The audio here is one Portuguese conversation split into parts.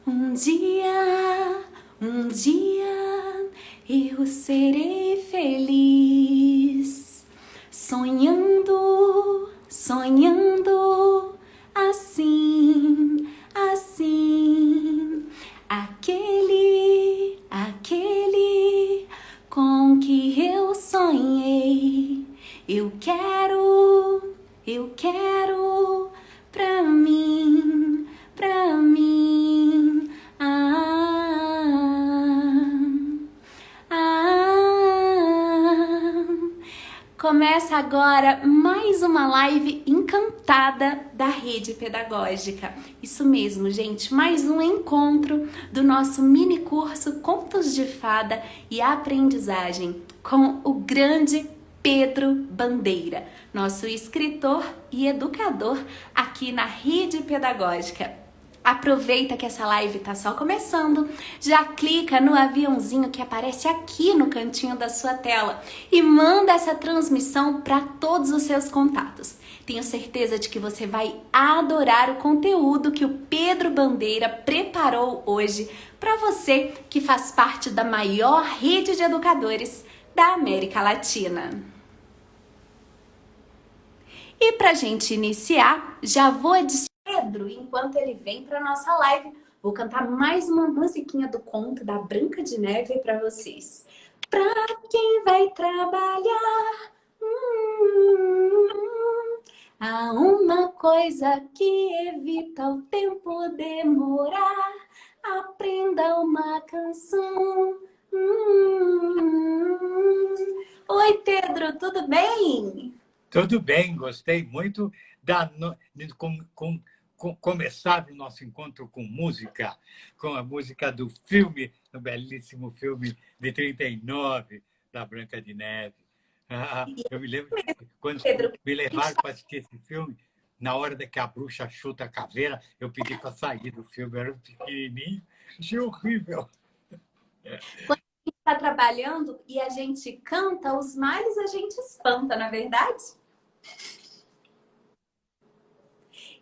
Um dia eu serei feliz, sonhando, sonhando assim, assim. Aquele com que eu sonhei, eu quero pra mim, pra mim. Começa agora mais uma live encantada da Rede Pedagógica. Isso mesmo, gente, mais um encontro do nosso mini curso Contos de Fada e Aprendizagem com o grande Pedro Bandeira, nosso escritor e educador aqui na Rede Pedagógica. Aproveita que essa live tá só começando, já clica no aviãozinho que aparece aqui no cantinho da sua tela e manda essa transmissão para todos os seus contatos. Tenho certeza de que você vai adorar o conteúdo que o Pedro Bandeira preparou hoje para você que faz parte da maior rede de educadores da América Latina. E para a gente iniciar, já vou Pedro, enquanto ele vem para nossa live, vou cantar mais uma musiquinha do conto da Branca de Neve para vocês. Para quem vai trabalhar, há uma coisa que evita o tempo demorar. Aprenda uma canção. Oi, Pedro, tudo bem? Tudo bem, gostei muito de começar o nosso encontro com música, com a música do filme, do belíssimo filme de 39, da Branca de Neve. Eu me lembro quando Pedro, me levaram para assistir esse filme, na hora que a bruxa chuta a caveira, eu pedi para sair do filme, eu era pequenininho, achei horrível. Quando a gente está trabalhando e a gente canta, os males a gente espanta, não é verdade?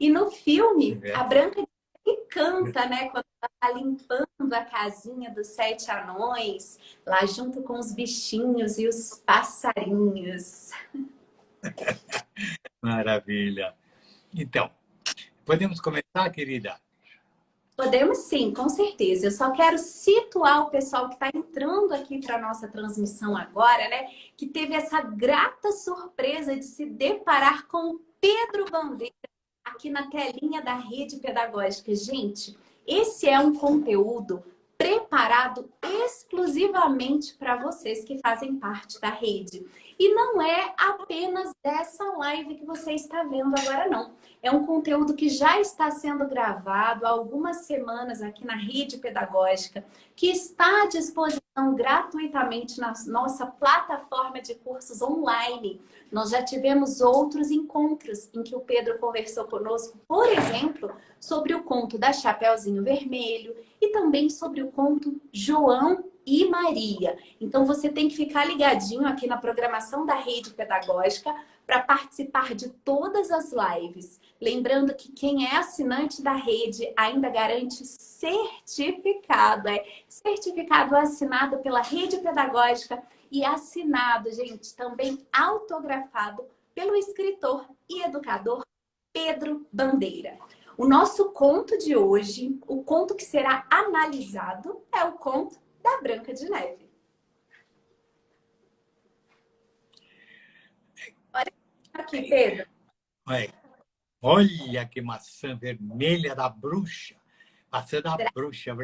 E no filme, a Branca de Neve canta, né? Quando ela está limpando a casinha dos 7 anões, lá junto com os bichinhos e os passarinhos. Maravilha. Então, podemos começar, querida? Podemos sim, com certeza. Eu só quero situar o pessoal que está entrando aqui para a nossa transmissão agora, né? Que teve essa grata surpresa de se deparar com o Pedro Bandeira aqui na telinha da Rede Pedagógica. Gente, esse é um conteúdo preparado exclusivamente para vocês que fazem parte da rede. E não é apenas dessa live que você está vendo agora, não. É um conteúdo que já está sendo gravado há algumas semanas aqui na Rede Pedagógica, que está à disposição gratuitamente na nossa plataforma de cursos online. Nós já tivemos outros encontros em que o Pedro conversou conosco, por exemplo, sobre o conto da Chapeuzinho Vermelho e também sobre o conto João e Maria. Então você tem que ficar ligadinho aqui na programação da Rede Pedagógica para participar de todas as lives. Lembrando que quem é assinante da rede ainda garante certificado. Certificado assinado pela Rede Pedagógica e assinado, gente, também autografado pelo escritor e educador Pedro Bandeira. O nosso conto de hoje, o conto que será analisado, é o conto da Branca de Neve. Olha aqui, Pedro. Olha que maçã vermelha da bruxa. Maçã da bruxa.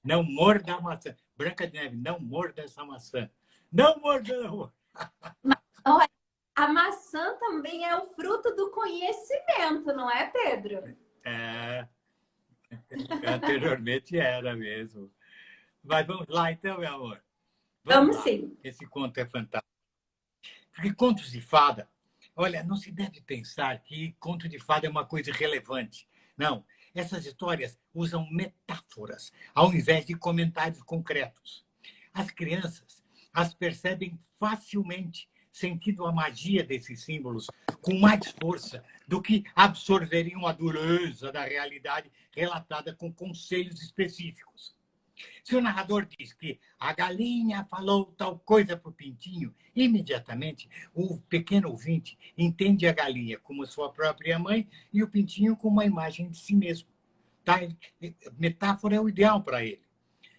Não morda a maçã. Branca de Neve, não morda essa maçã. Não morda, não. Olha, a maçã também é o fruto do conhecimento, não é, Pedro? Anteriormente era mesmo. Mas vamos lá então, meu amor. Vamos lá. sim. Esse conto é fantástico. Porque contos de fada, olha, não se deve pensar que conto de fada é uma coisa irrelevante. Não. Essas histórias usam metáforas ao invés de comentários concretos. As crianças as percebem facilmente, sentindo a magia desses símbolos com mais força do que absorveriam a dureza da realidade relatada com conselhos específicos. Se o narrador diz que a galinha falou tal coisa para o pintinho, imediatamente o pequeno ouvinte entende a galinha como sua própria mãe e o pintinho como uma imagem de si mesmo. Tá? Metáfora é o ideal para ele.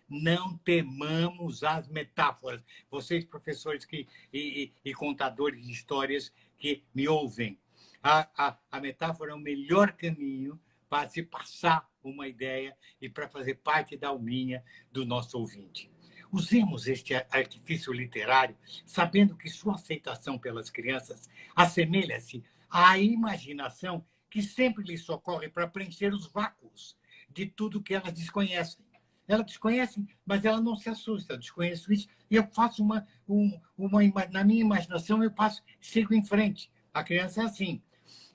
Não temamos as metáforas. Vocês, professores e contadores de histórias que me ouvem, a metáfora é o melhor caminho para se passar uma ideia e para fazer parte da alminha do nosso ouvinte. Usemos este artifício literário sabendo que sua aceitação pelas crianças assemelha-se à imaginação que sempre lhes socorre para preencher os vácuos de tudo que elas desconhecem. Elas desconhecem, mas ela não se assusta. Eu desconheço isso e eu faço na minha imaginação, eu sigo em frente. A criança é assim.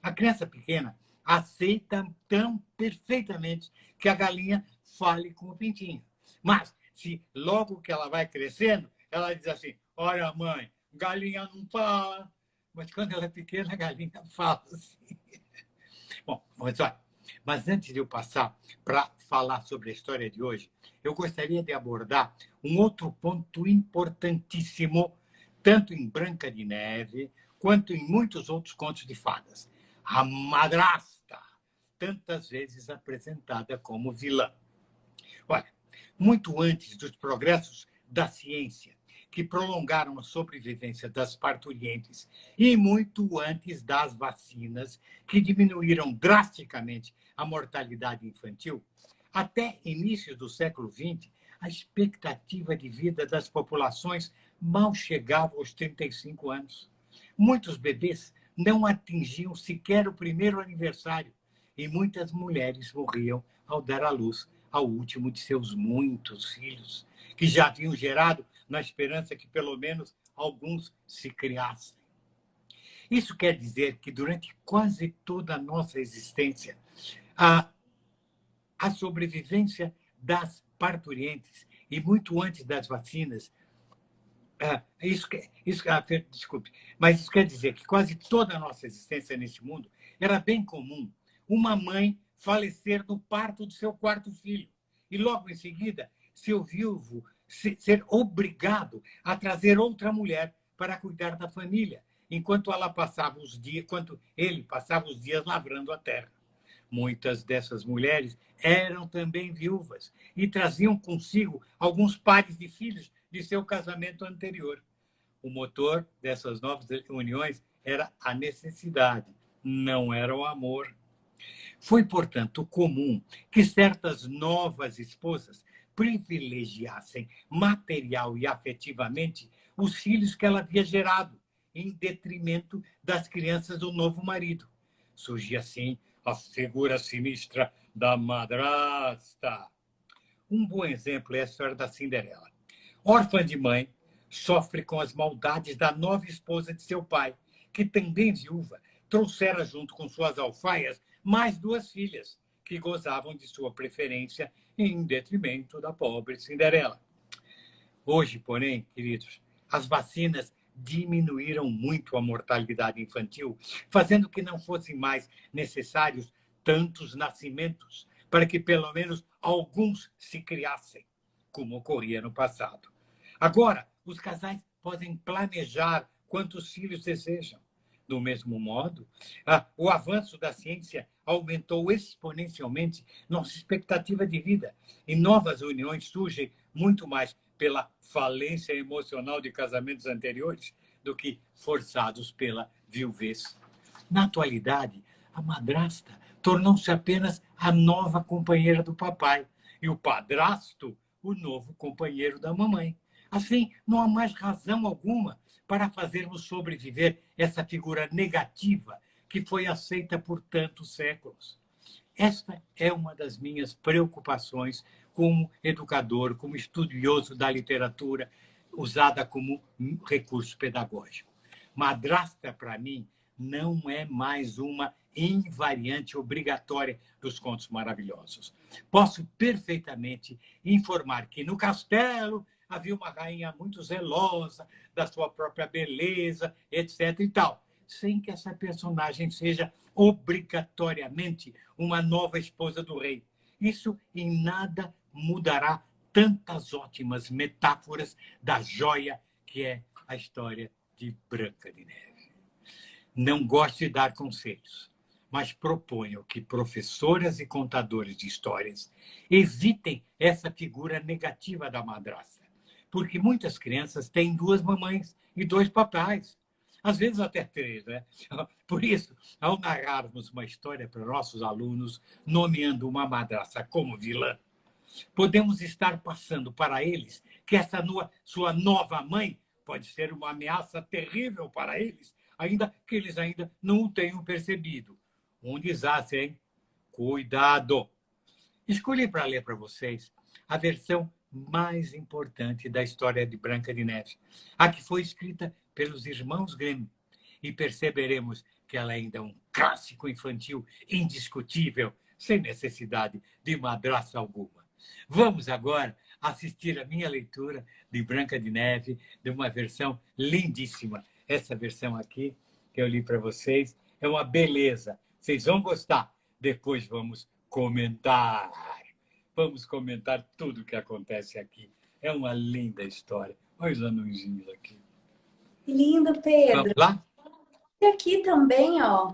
A criança pequena aceita tão perfeitamente que a galinha fale com o pintinho. Mas, se logo que ela vai crescendo, ela diz assim, olha, mãe, galinha não fala. Mas quando ela é pequena, a galinha fala assim. Bom, mas antes de eu passar para falar sobre a história de hoje, eu gostaria de abordar um outro ponto importantíssimo, tanto em Branca de Neve, quanto em muitos outros contos de fadas. A madrasta, tantas vezes apresentada como vilã. Olha, muito antes dos progressos da ciência, que prolongaram a sobrevivência das parturientes, e muito antes das vacinas, que diminuíram drasticamente a mortalidade infantil, até início do século XX, a expectativa de vida das populações mal chegava aos 35 anos. Muitos bebês não atingiam sequer o primeiro aniversário e muitas mulheres morriam ao dar à luz ao último de seus muitos filhos, que já haviam gerado na esperança que pelo menos alguns se criassem. Isso quer dizer que durante quase toda a nossa existência, a sobrevivência das parturientes e muito antes das vacinas, desculpe, mas isso quer dizer que quase toda a nossa existência neste mundo era bem comum uma mãe falecer no parto do seu quarto filho e logo em seguida seu viúvo ser obrigado a trazer outra mulher para cuidar da família, enquanto ele passava os dias lavrando a terra. Muitas dessas mulheres eram também viúvas e traziam consigo alguns pares de filhos de seu casamento anterior. O motor dessas novas uniões era a necessidade, não era o amor. Foi, portanto, comum que certas novas esposas privilegiassem material e afetivamente os filhos que ela havia gerado, em detrimento das crianças do novo marido. Surgia assim a figura sinistra da madrasta. Um bom exemplo é a história da Cinderela. Órfã de mãe, sofre com as maldades da nova esposa de seu pai, que também viúva, trouxera junto com suas alfaias mais duas filhas, que gozavam de sua preferência em detrimento da pobre Cinderela. Hoje, porém, queridos, as vacinas diminuíram muito a mortalidade infantil, fazendo que não fossem mais necessários tantos nascimentos para que pelo menos alguns se criassem, como ocorria no passado. Agora, os casais podem planejar quantos filhos desejam. Do mesmo modo, o avanço da ciência aumentou exponencialmente nossa expectativa de vida e novas uniões surgem muito mais pela falência emocional de casamentos anteriores do que forçados pela viuvez. Na atualidade, a madrasta tornou-se apenas a nova companheira do papai e o padrasto o novo companheiro da mamãe. Assim, não há mais razão alguma para fazermos sobreviver essa figura negativa que foi aceita por tantos séculos. Esta é uma das minhas preocupações como educador, como estudioso da literatura usada como recurso pedagógico. Madrasta, para mim, não é mais uma invariante obrigatória dos contos maravilhosos. Posso perfeitamente informar que no castelo havia uma rainha muito zelosa da sua própria beleza, etc. e tal. sem que essa personagem seja obrigatoriamente uma nova esposa do rei. Isso em nada mudará tantas ótimas metáforas da joia que é a história de Branca de Neve. Não gosto de dar conselhos, mas proponho que professoras e contadores de histórias evitem essa figura negativa da madrasta, porque muitas crianças têm duas mamães e dois papais, às vezes até três, né? Por isso, ao narrarmos uma história para nossos alunos, nomeando uma madrasta como vilã, podemos estar passando para eles que essa sua nova mãe pode ser uma ameaça terrível para eles, ainda que eles ainda não o tenham percebido. Um desastre, hein? Cuidado! Escolhi para ler para vocês a versão mais importante da história de Branca de Neve, a que foi escrita pelos irmãos Grimm, e perceberemos que ela ainda é um clássico infantil indiscutível, sem necessidade de madrasta alguma. Vamos agora assistir a minha leitura de Branca de Neve, de uma versão lindíssima. Essa versão aqui, que eu li para vocês, é uma beleza. Vocês vão gostar. Depois vamos comentar. Vamos comentar tudo o que acontece aqui. É uma linda história. Olha os anãozinhos aqui. Que lindo, Vamos Pedro. lá? E aqui também, ó,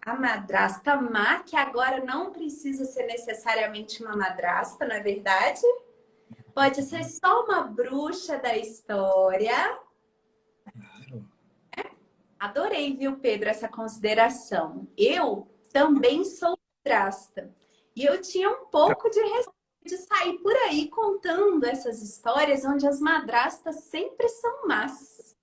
a madrasta má, que agora não precisa ser necessariamente uma madrasta, não é verdade? Pode ser só uma bruxa da história. Claro. Adorei, viu, Pedro, essa consideração. Eu também sou madrasta. E eu tinha um pouco de receio de sair por aí contando essas histórias onde as madrastas sempre são más.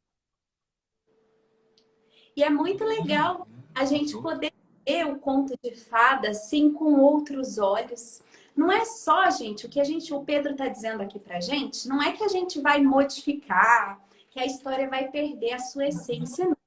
E é muito legal a gente poder ver o conto de fada assim com outros olhos. Não é só, gente, o Pedro está dizendo aqui pra gente, não é que a gente vai modificar, que a história vai perder a sua essência, não.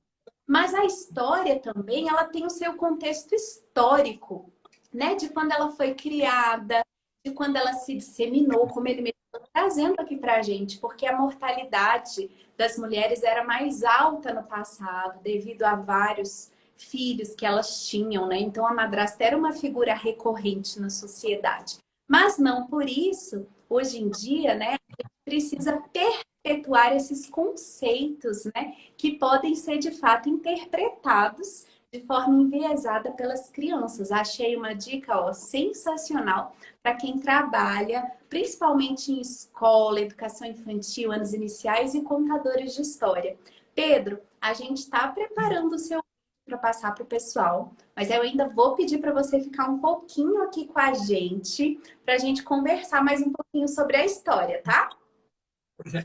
Mas a história também, ela tem o seu contexto histórico, né? De quando ela foi criada, de quando ela se disseminou, como ele mesmo está trazendo aqui pra gente, porque a mortalidade das mulheres era mais alta no passado, devido a vários filhos que elas tinham, né? Então a madrasta era uma figura recorrente na sociedade. Mas não por isso, hoje em dia, né, a gente precisa perpetuar esses conceitos, né, que podem ser de fato interpretados de forma enviesada pelas crianças. Achei uma dica, ó, sensacional para quem trabalha, principalmente em escola, educação infantil, anos iniciais e contadores de história. Pedro, a gente está preparando o seu para passar para o pessoal, mas eu ainda vou pedir para você ficar um pouquinho aqui com a gente, para a gente conversar mais um pouquinho sobre a história, tá?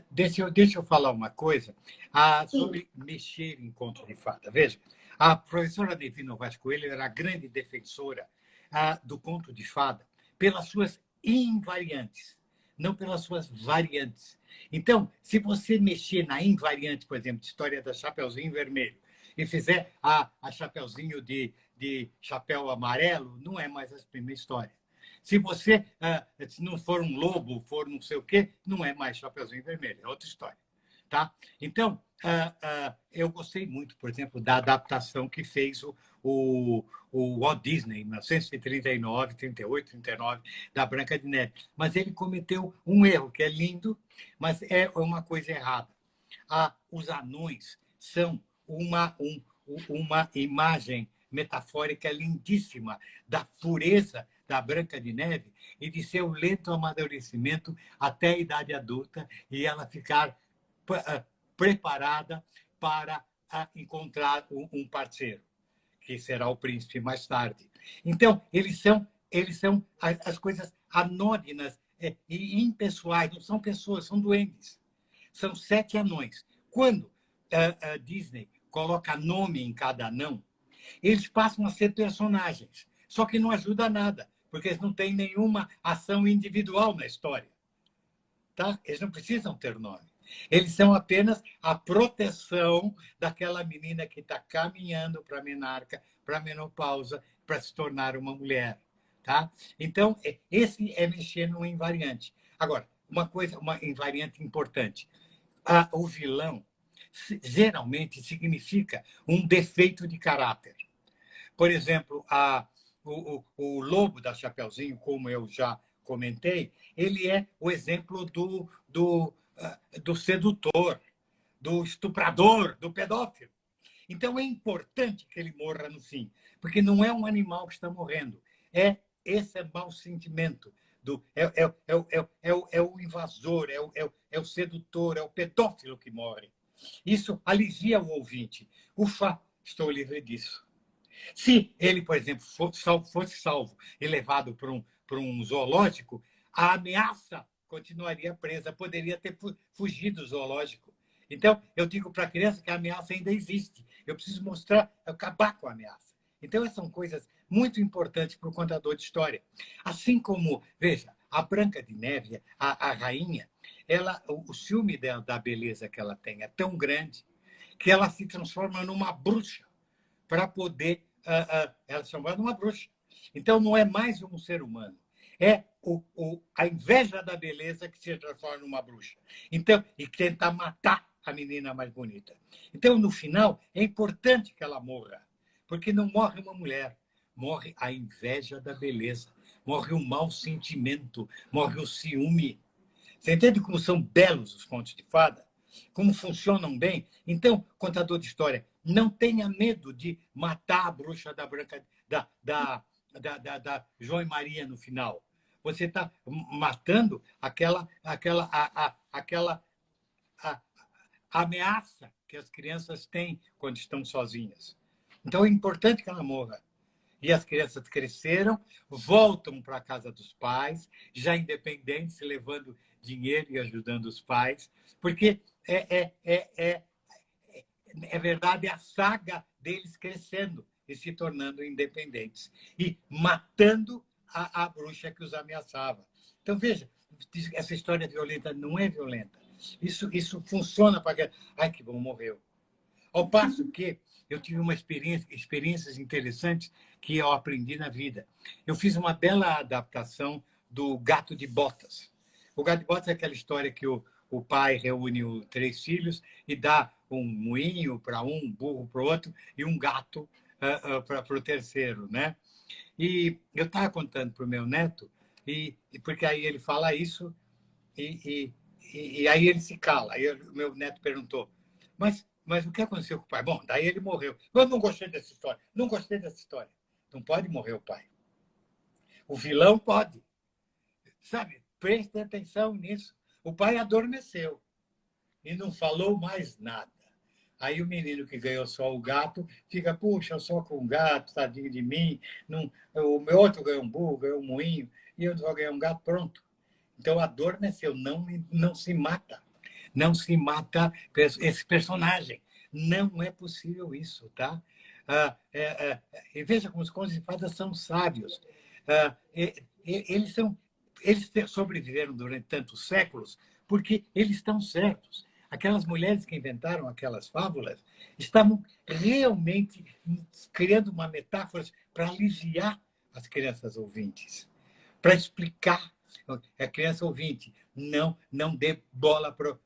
Deixa eu falar uma coisa sobre mexer em conto de fada. Veja, a professora Nevi Novaes Coelho era a grande defensora do conto de fada pelas suas invariantes, não pelas suas variantes. Então, se você mexer na invariante, por exemplo, de história da Chapeuzinho Vermelho, e fizer a Chapeuzinho de chapéu amarelo, não é mais a mesma história. Se você se não for um lobo, for não sei o quê, não é mais Chapeuzinho Vermelho, é outra história. Tá? Então, eu gostei muito, por exemplo, da adaptação que fez o Walt Disney, em 1939, 38, 39, da Branca de Neve. Mas ele cometeu um erro, que é lindo, mas é uma coisa errada. Os anões são uma imagem metafórica lindíssima da pureza da Branca de Neve e de seu lento amadurecimento até a idade adulta e ela ficar preparada para encontrar um parceiro, que será o príncipe mais tarde. Então, eles são as coisas anódinas e impessoais, não são pessoas, são duendes. São 7 anões. Quando a Disney coloca nome em cada anão, eles passam a ser personagens. Só que não ajuda nada, porque eles não têm nenhuma ação individual na história. Tá? Eles não precisam ter nome. Eles são apenas a proteção daquela menina que está caminhando para a menarca, para a menopausa, para se tornar uma mulher. Tá? Então, esse é mexer no invariante. Agora, uma invariante importante. O vilão geralmente significa um defeito de caráter. Por exemplo, o lobo da Chapeuzinho, como eu já comentei, ele é o exemplo do sedutor, do estuprador, do pedófilo. Então, é importante que ele morra no fim, porque não é um animal que está morrendo. Esse mau sentimento. É o invasor, é o sedutor, é o pedófilo que morre. Isso alivia o ouvinte. Ufa, estou livre disso. Se ele, por exemplo, fosse salvo e levado para um zoológico, a ameaça continuaria presa, poderia ter fugido do zoológico. Então, eu digo para a criança que a ameaça ainda existe. Eu preciso mostrar, acabar com a ameaça. Então, essas são coisas muito importantes para o contador de história. Assim como, veja, a Branca de Neve, a rainha, o ciúme dela, da beleza que ela tem é tão grande que ela se transforma numa bruxa para poder... ela se transforma numa bruxa. Então, não é mais um ser humano. É a inveja da beleza que se transforma numa bruxa. Então, e tenta matar a menina mais bonita. Então, no final, é importante que ela morra, porque não morre uma mulher, morre a inveja da beleza, morre o mau sentimento, morre o ciúme. Você entende como são belos os contos de fada? Como funcionam bem? Então, contador de história, não tenha medo de matar a bruxa da Branca, da João e Maria no final. Você está matando aquela ameaça que as crianças têm quando estão sozinhas. Então, é importante que ela morra. E as crianças cresceram, voltam para a casa dos pais, já independentes, levando dinheiro e ajudando os pais, porque é verdade a saga deles crescendo e se tornando independentes e matando a bruxa que os ameaçava. Então, veja, essa história violenta não é violenta. Isso funciona para... Ai, que bom, morreu. Ao passo que eu tive experiências interessantes que eu aprendi na vida. Eu fiz uma bela adaptação do Gato de Botas. O Gato de Botas é aquela história que o pai reúne os 3 filhos e dá um moinho para um burro para o outro e um gato para o terceiro, né? E eu estava contando para o meu neto, porque aí ele fala isso e aí ele se cala. Aí o meu neto perguntou, mas o que aconteceu com o pai? Bom, daí ele morreu. Eu não gostei dessa história. Não gostei dessa história. Não pode morrer o pai. O vilão pode. Sabe? Preste atenção nisso. O pai adormeceu e não falou mais nada. Aí o menino que ganhou só o gato fica, puxa, só com o gato, tadinho de mim. Não, o meu outro ganhou um burro, ganhou um moinho, e eu só ganhei um gato, pronto. Então adormeceu, não se mata. Não se mata esse personagem. Não é possível isso, tá? E veja como os contos de fadas são sábios. Eles sobreviveram durante tantos séculos porque eles estão certos. Aquelas mulheres que inventaram aquelas fábulas estavam realmente criando uma metáfora para aliviar as crianças ouvintes, para explicar. A criança ouvinte, não dê bola para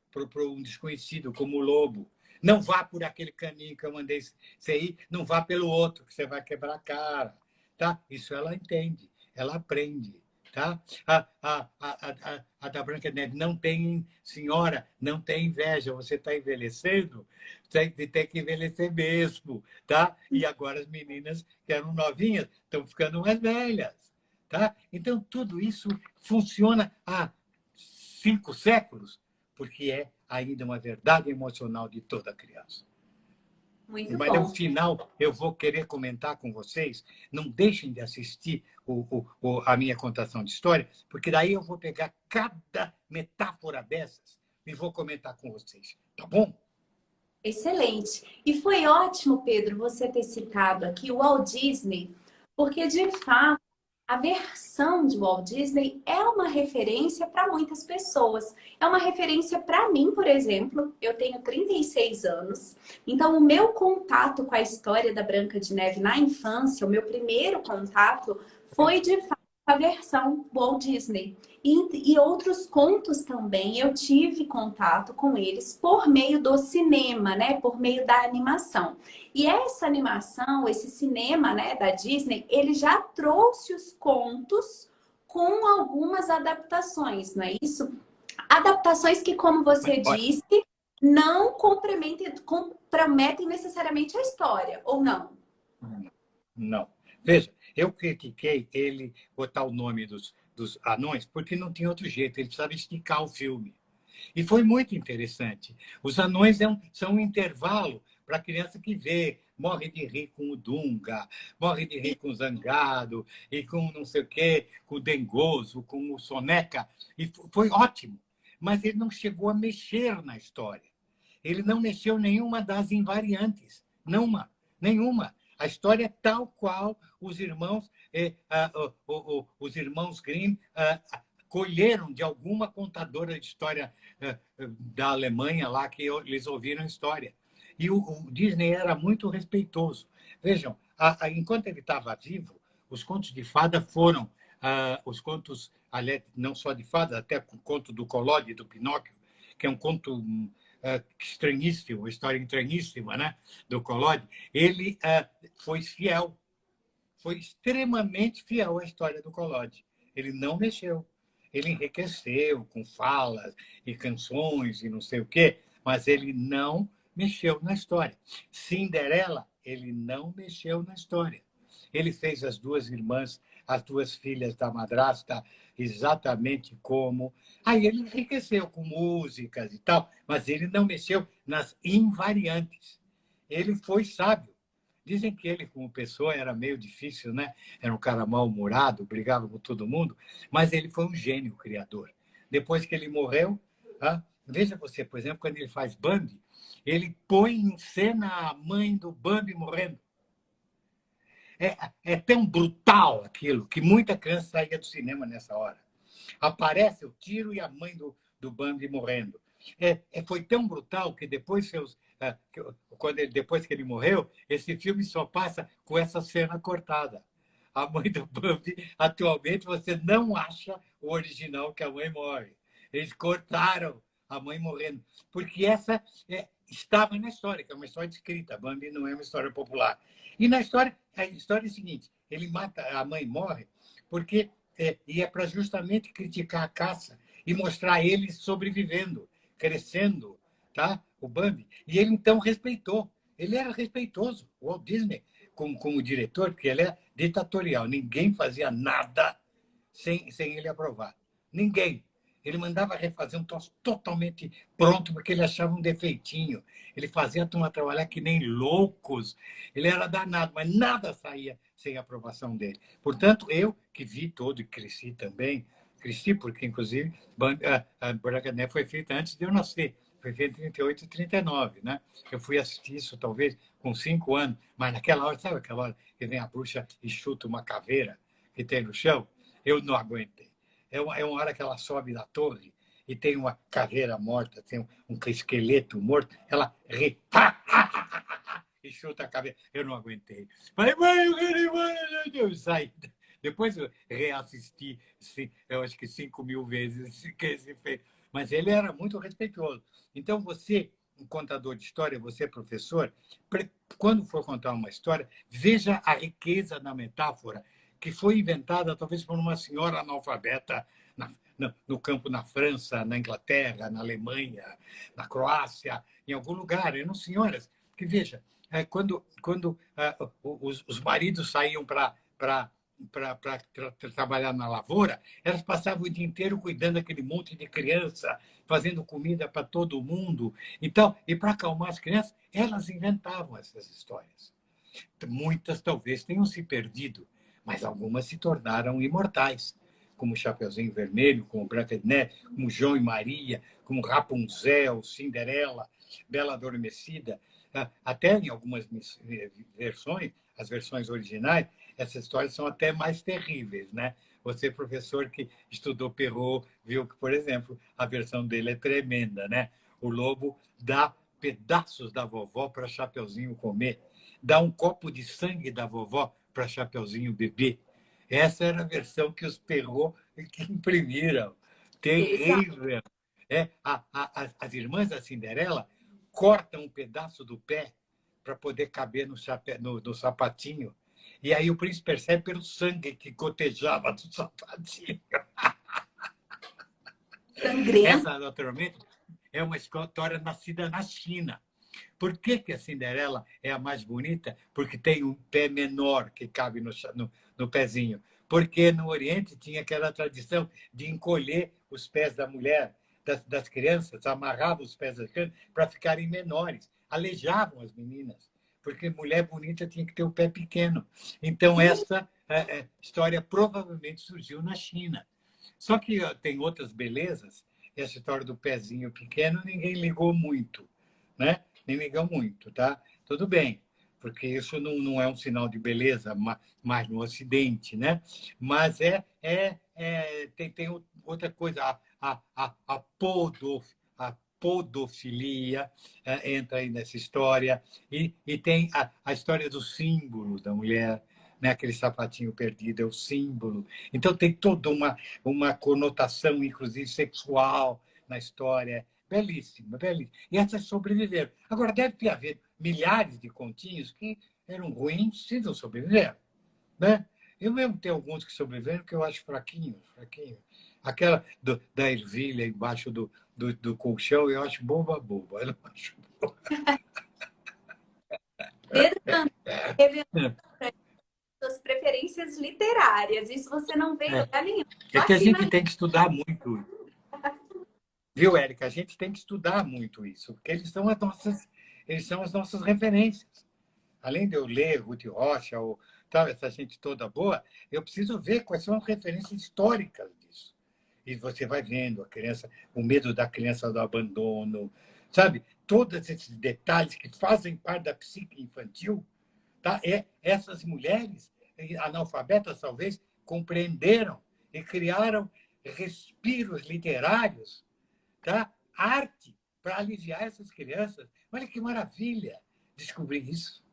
um desconhecido como o lobo. Não vá por aquele caminho que eu mandei você ir, não vá pelo outro, que você vai quebrar a cara. Tá? Isso ela entende, ela aprende. Tá? A da Branca de Neve não tem, senhora, não tem inveja, você está envelhecendo, tem que envelhecer mesmo. Tá? E agora as meninas que eram novinhas estão ficando mais velhas. Tá? Então, tudo isso funciona há 5 séculos, porque é ainda uma verdade emocional de toda criança. Muito Mas, bom. no final, eu vou querer comentar com vocês, não deixem de assistir a minha contação de história, porque daí eu vou pegar cada metáfora dessas e vou comentar com vocês. Tá bom? Excelente. E foi ótimo, Pedro, você ter citado aqui o Walt Disney, porque, de fato, a versão de Walt Disney é uma referência para muitas pessoas. É uma referência para mim, por exemplo. Eu tenho 36 anos. Então, o meu contato com a história da Branca de Neve na infância, o meu primeiro contato, foi, de fato, a versão Walt Disney. E outros contos também, eu tive contato com eles por meio do cinema, né? Por meio da animação. E essa animação, esse cinema, né, da Disney, ele já trouxe os contos com algumas adaptações, não é isso? Adaptações que, como você disse, não comprometem necessariamente a história, ou não? Não. Veja, eu critiquei ele botar o nome dos anões porque não tinha outro jeito, ele precisava esticar o filme. E foi muito interessante. Os anões são um intervalo para a criança que vê, morre de rir com o Dunga, morre de rir com o Zangado, e com não sei o quê, com o Dengoso, com o Soneca. E foi ótimo. Mas ele não chegou a mexer na história. Ele não mexeu nenhuma das invariantes. Nenhuma. A história é tal qual os irmãos, os irmãos Grimm colheram de alguma contadora de história da Alemanha lá que eles ouviram a história. E o Disney era muito respeitoso. Vejam, enquanto ele estava vivo, os contos de fada foram os contos, aliás, não só de fada, até o conto do Collodi, do Pinóquio, que é um conto estranhíssimo, uma história estranhíssima, né, do Collodi. Ele foi fiel, foi extremamente fiel à história do Collodi. Ele não mexeu. Ele enriqueceu com falas e canções e não sei o quê, mas ele não mexeu na história. Cinderela, ele não mexeu na história. Ele fez as duas irmãs, as duas filhas da madrasta, exatamente como... Aí ele enriqueceu com músicas e tal, mas ele não mexeu nas invariantes. Ele foi sábio. Dizem que ele, como pessoa, era meio difícil, né? Era um cara mal-humorado, brigava com todo mundo, mas ele foi um gênio criador. Depois que ele morreu, veja você, por exemplo, quando ele faz Bambi, ele põe em cena a mãe do Bambi morrendo. É tão brutal aquilo que muita criança saía do cinema nessa hora. Aparece o tiro e a mãe do Bambi morrendo. Foi tão brutal que depois depois que ele morreu, esse filme só passa com essa cena cortada. A mãe do Bambi, atualmente, você não acha o original que a mãe morre. Eles cortaram a mãe morrendo, porque essa estava na história, que é uma história escrita. Bambi não é uma história popular. E na história, a história é a seguinte: ele mata, a mãe morre, porque é para justamente criticar a caça e mostrar ele sobrevivendo, crescendo, tá? O Bambi. E ele, então, respeitou. Ele era respeitoso, o Walt Disney, como diretor, porque ele é ditatorial. Ninguém fazia nada sem ele aprovar. Ninguém. Ele mandava refazer um troço totalmente pronto, porque ele achava um defeitinho. Ele fazia a turma trabalhar que nem loucos. Ele era danado, mas nada saía sem a aprovação dele. Portanto, eu, que vi todo e cresci também, cresci porque, inclusive, a Branca de Neve foi feita antes de eu nascer. Foi feita em 38 e 39, né? Eu fui assistir isso, talvez, com 5 anos, mas naquela hora, sabe aquela hora que vem a bruxa e chuta uma caveira que tem no chão? Eu não aguentei. É uma hora que ela sobe da torre e tem uma caveira morta, tem um esqueleto morto, ela e chuta a caveira. Eu não aguentei. Falei, mãe, eu quero ir embora. Eu saí. Depois eu reassisti, eu acho que 5.000 vezes esse feito. Mas ele era muito respeitoso. Então, você, um contador de história, você, professor, quando for contar uma história, veja a riqueza da metáfora, que foi inventada talvez por uma senhora analfabeta no campo na França, na Inglaterra, na Alemanha, na Croácia, em algum lugar. Eram senhoras que, veja, quando os maridos saíam para trabalhar na lavoura, elas passavam o dia inteiro cuidando daquele monte de criança, fazendo comida para todo mundo. Então, e para acalmar as crianças, elas inventavam essas histórias. Muitas talvez tenham se perdido, mas algumas se tornaram imortais, como Chapeuzinho Vermelho, como Branca de Neve, como João e Maria, como Rapunzel, Cinderela, Bela Adormecida. Até em algumas versões, as versões originais, essas histórias são até mais terríveis, né? Você, professor que estudou Perrault, viu que, por exemplo, a versão dele é tremenda, né? O lobo dá pedaços da vovó para Chapeuzinho comer, dá um copo de sangue da vovó para Chapeuzinho beber. Essa era a versão que os Perrault que imprimiram. Exato. Terrível. As irmãs da Cinderela cortam um pedaço do pé para poder caber no sapatinho. E aí o príncipe percebe pelo sangue que gotejava do sapatinho. Sangrento. Essa, naturalmente, é uma história nascida na China. Por que, que a Cinderela é a mais bonita? Porque tem um pé menor que cabe no pezinho. Porque no Oriente tinha aquela tradição de encolher os pés da mulher, das crianças, amarravam os pés das crianças para ficarem menores. Alejavam as meninas, porque mulher bonita tinha que ter o pé pequeno. Então, essa história provavelmente surgiu na China. Só que tem outras belezas. Essa história do pezinho pequeno, ninguém ligou muito, né? Nem ligam muito, tá? Tudo bem, porque isso não é um sinal de beleza mais no Ocidente, né? Mas tem outra coisa, a podofilia entra aí nessa história, e tem a história do símbolo da mulher, né? Aquele sapatinho perdido é o símbolo. Então tem toda uma conotação, inclusive sexual, na história. Belíssima, belíssima. E essas sobreviveram. Agora, deve ter havido milhares de continhos que eram ruins e não sobreviveram. Né? Eu mesmo tenho alguns que sobreviveram que eu acho fraquinhos, fraquinhos. Aquela da ervilha embaixo do colchão, eu acho boba, boba. Eu não acho boba. Pedro teve suas preferências literárias. Isso você não vê em É, lugar nenhum. Só é que a aqui na gente tem que estudar muito. Viu, Érica? A gente tem que estudar muito isso, porque eles são as nossas referências. Além de eu ler Ruth Rocha, ou tal, essa gente toda boa, eu preciso ver quais são as referências históricas disso. E você vai vendo a criança, o medo da criança do abandono, sabe? Todos esses detalhes que fazem parte da psique infantil, tá? Essas mulheres, analfabetas talvez, compreenderam e criaram respiros literários, tá? Arte para aliviar essas crianças. Olha que maravilha descobrir isso.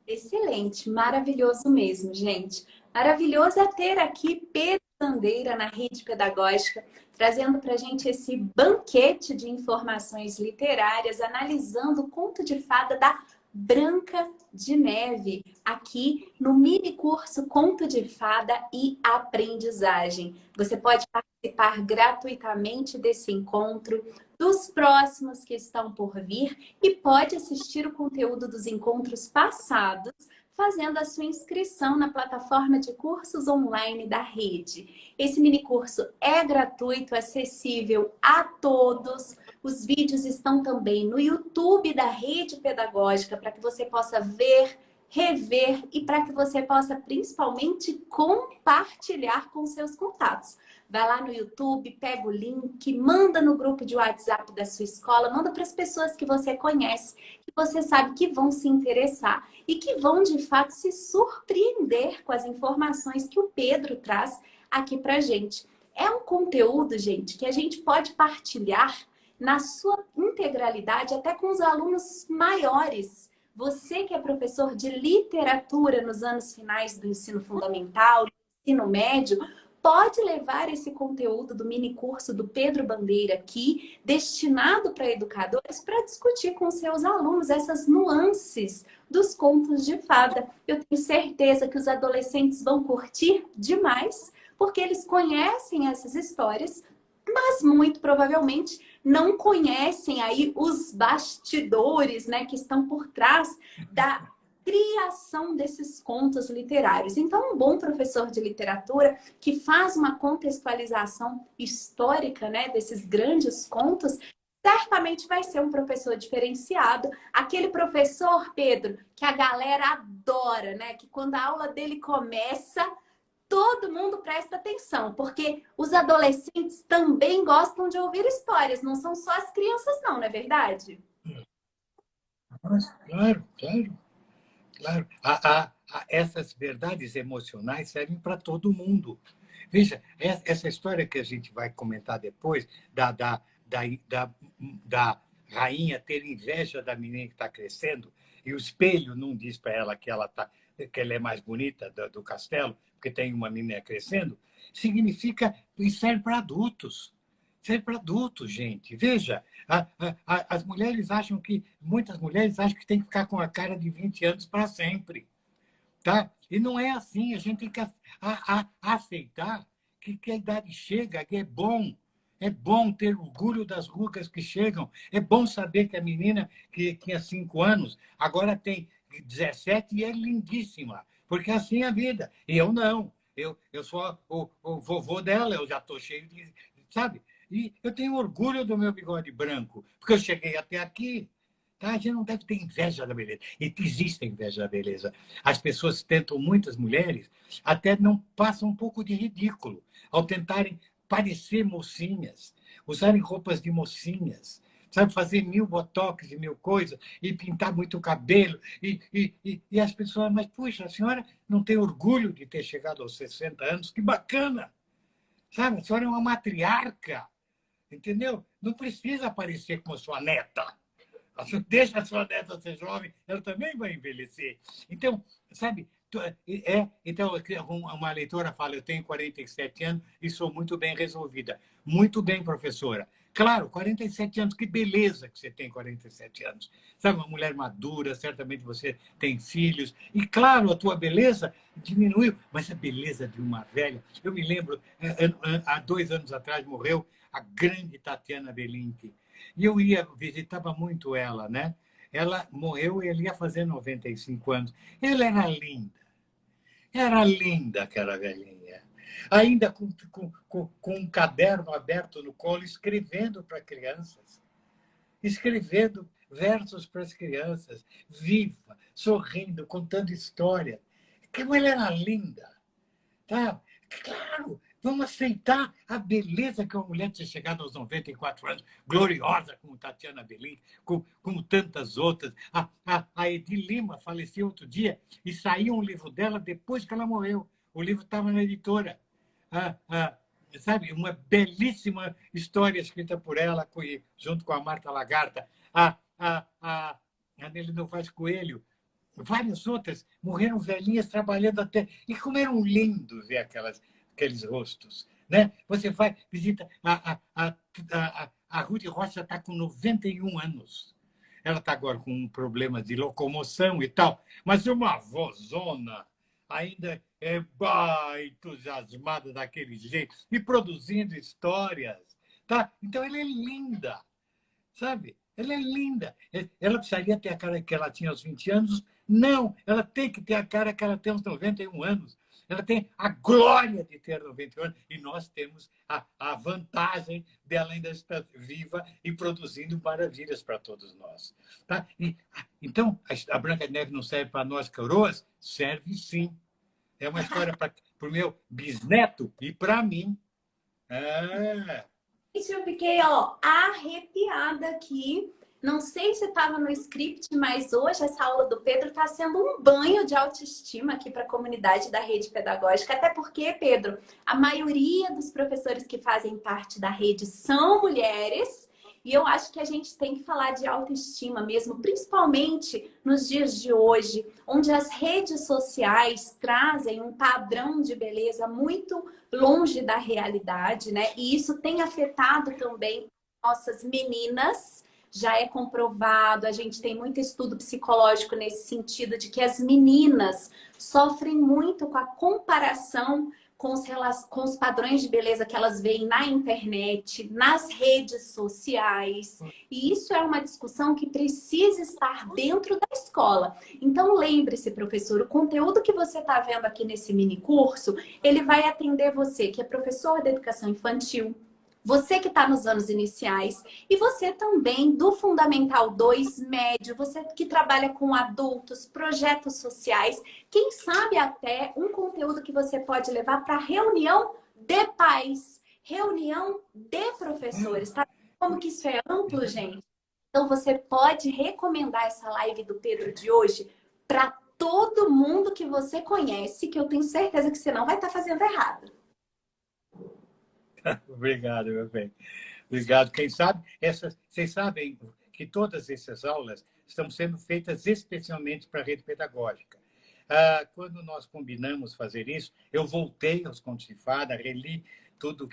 excelente, maravilhoso mesmo, gente. Maravilhoso é ter aqui Pedro Bandeira na Rede Pedagógica, trazendo para a gente esse banquete de informações literárias, analisando o conto de fada da Branca de Neve, aqui no mini curso Conto de Fada e Aprendizagem. Você pode participar gratuitamente desse encontro, dos próximos que estão por vir, e pode assistir o conteúdo dos encontros passados, fazendo a sua inscrição na plataforma de cursos online da rede. Esse mini curso é gratuito, acessível a todos. Os vídeos estão também no YouTube da Rede Pedagógica para que você possa ver, rever e para que você possa principalmente compartilhar com seus contatos. Vai lá no YouTube, pega o link, manda no grupo de WhatsApp da sua escola, manda para as pessoas que você conhece, que você sabe que vão se interessar e que vão, de fato, se surpreender com as informações que o Pedro traz aqui para a gente. É um conteúdo, gente, que a gente pode partilhar na sua integralidade até com os alunos maiores. Você que é professor de literatura nos anos finais do ensino fundamental, ensino médio, pode levar esse conteúdo do mini curso do Pedro Bandeira aqui, destinado para educadores, para discutir com seus alunos essas nuances dos contos de fada. Eu tenho certeza que os adolescentes vão curtir demais, porque eles conhecem essas histórias, mas muito provavelmente não conhecem aí os bastidores, né, que estão por trás da criação desses contos literários. Então, um bom professor de literatura que faz uma contextualização histórica, né, desses grandes contos, certamente vai ser um professor diferenciado. Aquele professor, Pedro, que a galera adora, né, que quando a aula dele começa, todo mundo presta atenção, porque os adolescentes também gostam de ouvir histórias, não são só as crianças não, não é verdade? Claro, claro. Claro, essas verdades emocionais servem para todo mundo. Veja, essa história que a gente vai comentar depois, da rainha ter inveja da menina que está crescendo, e o espelho não diz para ela que ela está que ela é mais bonita do castelo, porque tem uma menina crescendo, significa e serve para adultos. Serve para adultos, gente. Veja, as mulheres acham que, muitas mulheres acham que tem que ficar com a cara de 20 anos para sempre. Tá? E não é assim, a gente tem que aceitar que a idade chega, que é bom ter orgulho das rugas que chegam, é bom saber que a menina que tinha 5 anos agora tem 17 e é lindíssima, porque assim é a vida. E eu não, eu sou o vovô dela, eu já estou cheio de, sabe? E eu tenho orgulho do meu bigode branco, porque eu cheguei até aqui. Tá? A gente não deve ter inveja da beleza. E existe inveja da beleza. As pessoas tentam, muitas mulheres, até não passam um pouco de ridículo ao tentarem parecer mocinhas, usarem roupas de mocinhas, sabe, fazer 1000 botox e 1000 coisas, e pintar muito o cabelo. E as pessoas, mas, puxa, a senhora não tem orgulho de ter chegado aos 60 anos? Que bacana! Sabe, a senhora é uma matriarca, entendeu? Não precisa aparecer como sua neta. Deixa a sua neta ser jovem, ela também vai envelhecer. Então, sabe, então, uma leitora fala, eu tenho 47 anos e sou muito bem resolvida. Muito bem, professora. Claro, 47 anos, que beleza que você tem 47 anos. Sabe, uma mulher madura, certamente você tem filhos. E, claro, a tua beleza diminuiu, mas a beleza de uma velha... Eu me lembro, há 2 anos atrás morreu a grande Tatiana Belink. E eu visitava muito ela, né? Ela morreu e ele ia fazer 95 anos. Ela era linda aquela velhinha. Ainda com um caderno aberto no colo, escrevendo para crianças. Escrevendo versos para as crianças, viva, sorrindo, contando história. Que mulher era linda. Tá? Claro, vamos aceitar a beleza que uma mulher ter chegado aos 94 anos, gloriosa como Tatiana Belink, como tantas outras. A Edi Lima faleceu outro dia e saiu um livro dela depois que ela morreu. O livro estava na editora. Sabe, uma belíssima história escrita por ela, junto com a Marta Lagarta. A Nelly Novaes Coelho, várias outras morreram velhinhas trabalhando até. E como eram lindos ver aqueles rostos. Né? Você vai, visita. A Ruth Rocha está com 91 anos. Ela está agora com um problema de locomoção e tal, mas é uma vozona, ainda é entusiasmada daquele jeito e produzindo histórias. Tá? Então, ela é linda, sabe? Ela é linda. Ela precisaria ter a cara que ela tinha aos 20 anos? Não, ela tem que ter a cara que ela tem aos 91 anos. Ela tem a glória de ter 91 anos e nós temos a vantagem dela ainda estar viva e produzindo maravilhas para todos nós. Tá? Então, a Branca de Neve não serve para nós coroas? Serve sim. É uma história para o meu bisneto e para mim. Gente, eu fiquei, ó, arrepiada aqui. Não sei se estava no script, mas hoje essa aula do Pedro está sendo um banho de autoestima aqui para a comunidade da rede pedagógica. Até porque, Pedro, a maioria dos professores que fazem parte da rede são mulheres. E eu acho que a gente tem que falar de autoestima mesmo, principalmente nos dias de hoje, onde as redes sociais trazem um padrão de beleza muito longe da realidade, né? E isso tem afetado também nossas meninas. Já é comprovado, a gente tem muito estudo psicológico nesse sentido de que as meninas sofrem muito com a comparação com os padrões de beleza que elas veem na internet, nas redes sociais. E isso é uma discussão que precisa estar dentro da escola. Então, lembre-se, professor, o conteúdo que você está vendo aqui nesse mini curso, ele vai atender você, que é professor de educação infantil, você que está nos anos iniciais e você também do Fundamental 2 médio, você que trabalha com adultos, projetos sociais, quem sabe até um conteúdo que você pode levar para reunião de pais, reunião de professores, tá? Como que isso é amplo, gente? Então você pode recomendar essa live do Pedro de hoje para todo mundo que você conhece, que eu tenho certeza que você não vai estar fazendo errado. Obrigado, meu bem. Obrigado. Quem sabe, vocês sabem que todas essas aulas estão sendo feitas especialmente para a rede pedagógica. quando nós combinamos fazer isso, eu voltei aos contos de fada, reli todos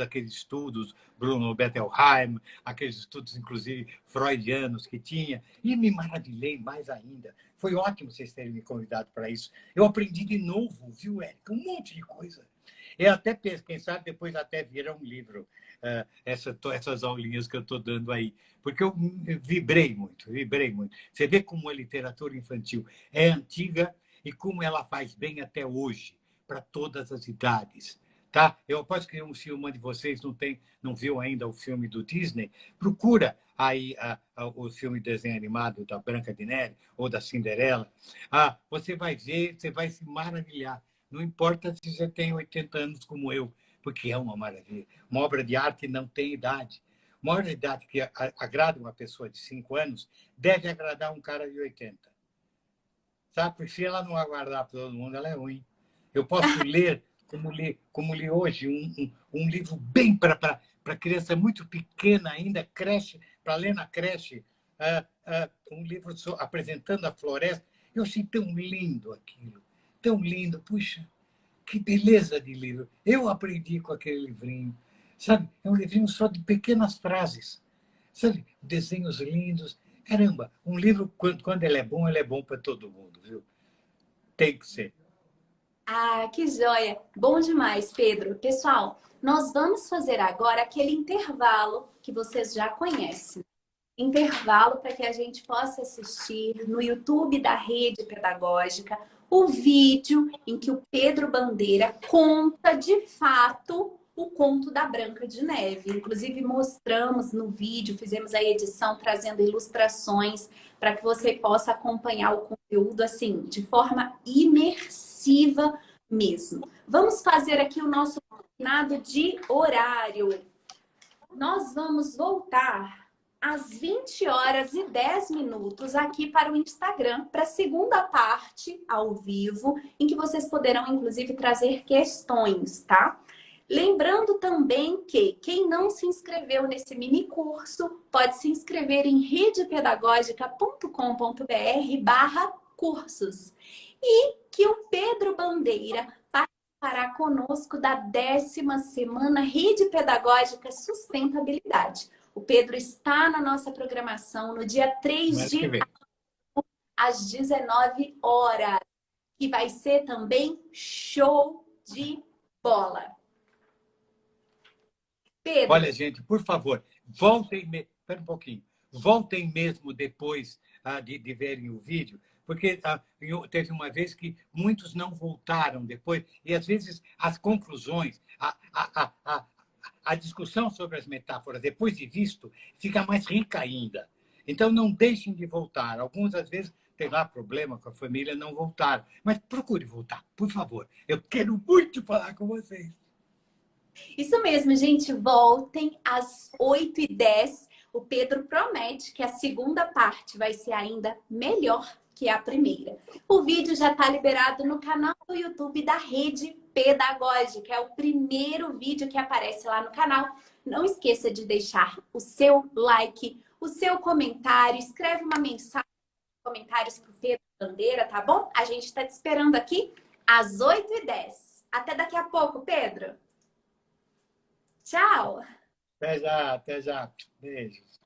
aqueles estudos, Bruno Bettelheim, aqueles estudos, inclusive, freudianos que tinha, e me maravilhei mais ainda. Foi ótimo vocês terem me convidado para isso. Eu aprendi de novo, viu, Érica? Um monte de coisa. Eu até penso, quem sabe depois até vira um livro, essas aulinhas que eu estou dando aí. Porque eu vibrei muito, vibrei muito. Você vê como a literatura infantil é antiga e como ela faz bem até hoje, para todas as idades. Tá? Eu aposto que se uma de vocês não viu ainda o filme do Disney, procura aí o filme desenho animado da Branca de Neve ou da Cinderela. Você vai ver, você vai se maravilhar. Não importa se você tem 80 anos como eu, porque é uma maravilha. Uma obra de arte não tem idade. Uma obra de arte que agrada uma pessoa de 5 anos deve agradar um cara de 80. Sabe? Porque se ela não agradar para todo mundo, ela é ruim. Eu posso ler, como li hoje, um livro bem para criança muito pequena ainda, creche, para ler na creche, um livro apresentando a floresta. Eu achei tão lindo aquilo, tão lindo. Puxa, que beleza de livro. Eu aprendi com aquele livrinho. Sabe? É um livrinho só de pequenas frases. Sabe? Desenhos lindos. Caramba, um livro, quando ele é bom para todo mundo, viu? Tem que ser. Que joia! Bom demais, Pedro. Pessoal, nós vamos fazer agora aquele intervalo que vocês já conhecem. Intervalo para que a gente possa assistir no YouTube da Rede Pedagógica o vídeo em que o Pedro Bandeira conta de fato o conto da Branca de Neve. Inclusive mostramos no vídeo, fizemos a edição trazendo ilustrações para que você possa acompanhar o conteúdo assim, de forma imersiva mesmo. Vamos fazer aqui o nosso combinado de horário. Nós vamos voltar às 20h10 aqui para o Instagram, para a segunda parte ao vivo, em que vocês poderão, inclusive, trazer questões, tá? Lembrando também que quem não se inscreveu nesse mini curso pode se inscrever em redepedagógica.com.br/cursos. E que o Pedro Bandeira participará conosco da 10ª semana Rede Pedagógica Sustentabilidade. O Pedro está na nossa programação no dia 3 de maio, às 19h, que vai ser também show de bola. Pedro. Olha, gente, por favor, espera um pouquinho. Voltem mesmo depois de verem o vídeo, porque teve uma vez que muitos não voltaram depois, e às vezes as conclusões, a discussão sobre as metáforas, depois de visto, fica mais rica ainda. Então, não deixem de voltar. Alguns, às vezes, têm lá problema com a família, não voltaram. Mas procure voltar, por favor. Eu quero muito falar com vocês. Isso mesmo, gente. Voltem às 8h10. O Pedro promete que a segunda parte vai ser ainda melhor que a primeira. O vídeo já está liberado no canal do YouTube da Rede Pedagógica. É o primeiro vídeo que aparece lá no canal. Não esqueça de deixar o seu like, o seu comentário. Escreve uma mensagem nos comentários para o Pedro Bandeira, tá bom? A gente está te esperando aqui às 8h10. Até daqui a pouco, Pedro. Tchau! Até já, até já. Beijos.